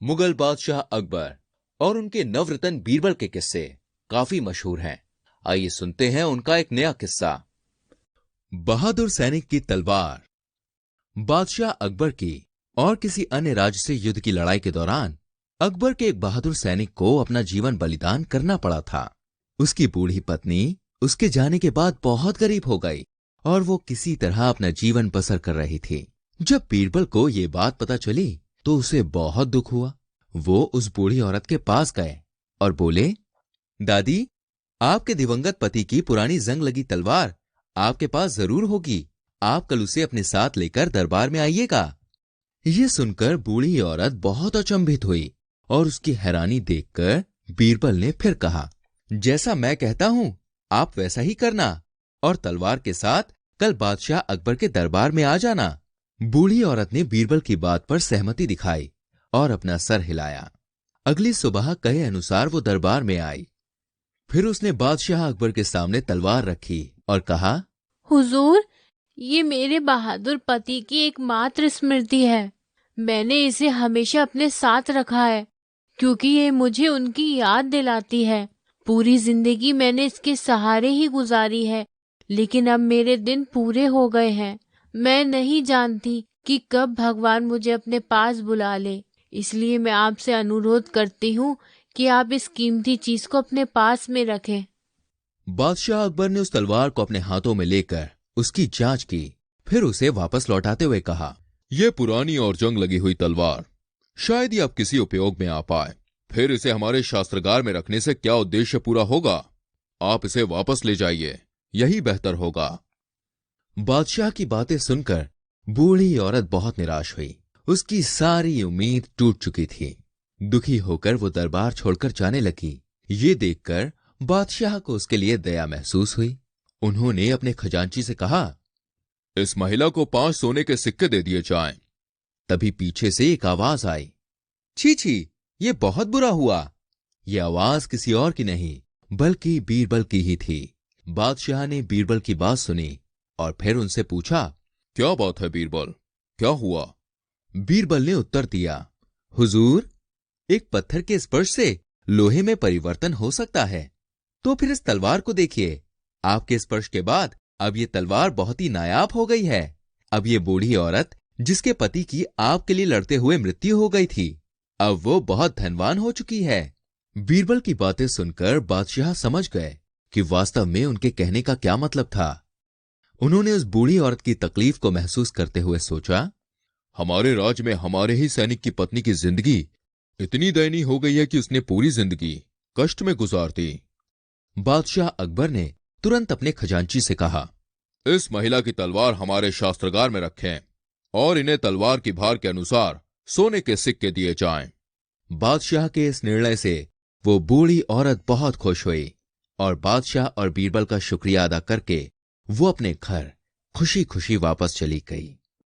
मुगल बादशाह अकबर और उनके नवरत्न बीरबल के किस्से काफी मशहूर हैं। आइए सुनते हैं उनका एक नया किस्सा। बहादुर सैनिक की तलवार। बादशाह अकबर की और किसी अन्य राज्य से युद्ध की लड़ाई के दौरान अकबर के एक बहादुर सैनिक को अपना जीवन बलिदान करना पड़ा था। उसकी बूढ़ी पत्नी उसके जाने के बाद बहुत गरीब हो गई और वो किसी तरह अपना जीवन बसर कर रही थी। जब बीरबल को ये बात पता चली तो उसे बहुत दुख हुआ। वो उस बूढ़ी औरत के पास गए और बोले, दादी, आपके दिवंगत पति की पुरानी जंग लगी तलवार आपके पास जरूर होगी। आप कल उसे अपने साथ लेकर दरबार में आइएगा। ये सुनकर बूढ़ी औरत बहुत अचंभित हुई और उसकी हैरानी देखकर बीरबल ने फिर कहा, जैसा मैं कहता हूं आप वैसा ही करना और तलवार के साथ कल बादशाह अकबर के दरबार में आ जाना। बूढ़ी औरत ने बीरबल की बात पर सहमति दिखाई और अपना सर हिलाया। अगली सुबह कहे अनुसार वो दरबार में आई। फिर उसने बादशाह अकबर के सामने तलवार रखी और कहा, हुजूर, ये मेरे बहादुर पति की एकमात्र स्मृति है। मैंने इसे हमेशा अपने साथ रखा है क्योंकि ये मुझे उनकी याद दिलाती है। पूरी जिंदगी मैंने इसके सहारे ही गुजारी है, लेकिन अब मेरे दिन पूरे हो गए हैं। मैं नहीं जानती कि कब भगवान मुझे अपने पास बुला ले, इसलिए मैं आपसे अनुरोध करती हूँ कि आप इस कीमती चीज को अपने पास में रखें। बादशाह अकबर ने उस तलवार को अपने हाथों में लेकर उसकी जांच की, फिर उसे वापस लौटाते हुए कहा, यह पुरानी और जंग लगी हुई तलवार शायद ही अब किसी उपयोग में आ पाए। फिर इसे हमारे शास्त्रागार में रखने से क्या उद्देश्य पूरा होगा? आप इसे वापस ले जाइए, यही बेहतर होगा। बादशाह की बातें सुनकर बूढ़ी औरत बहुत निराश हुई। उसकी सारी उम्मीद टूट चुकी थी। दुखी होकर वो दरबार छोड़कर जाने लगी। ये देखकर बादशाह को उसके लिए दया महसूस हुई। उन्होंने अपने खजांची से कहा, इस महिला को 5 सोने के सिक्के दे दिए जाएं। तभी पीछे से एक आवाज आई, छी छी, ये बहुत बुरा हुआ। ये आवाज किसी और की नहीं बल्कि बीरबल की ही थी। बादशाह ने बीरबल की बात सुनी और फिर उनसे पूछा, क्या बात है बीरबल, क्या हुआ? बीरबल ने उत्तर दिया, हुजूर, एक पत्थर के स्पर्श से लोहे में परिवर्तन हो सकता है। तो फिर इस तलवार को देखिए। आपके स्पर्श के बाद अब ये तलवार बहुत ही नायाब हो गई है। अब ये बूढ़ी औरत जिसके पति की आपके लिए लड़ते हुए मृत्यु हो गई थी, अब वो बहुत धनवान हो चुकी है। बीरबल की बातें सुनकर बादशाह समझ गए कि वास्तव में उनके कहने का क्या मतलब था। उन्होंने उस बूढ़ी औरत की तकलीफ को महसूस करते हुए सोचा, हमारे राज्य में हमारे ही सैनिक की पत्नी की जिंदगी इतनी दयनीय हो गई है कि उसने पूरी जिंदगी कष्ट में गुजार दी। बादशाह अकबर ने तुरंत अपने खजांची से कहा, इस महिला की तलवार हमारे शास्त्रागार में रखें और इन्हें तलवार की भार के अनुसार सोने के सिक्के दिए जाएं। बादशाह के इस निर्णय से वो बूढ़ी औरत बहुत खुश हुई और बादशाह और बीरबल का शुक्रिया अदा करके वो अपने घर खुशी खुशी वापस चली गई।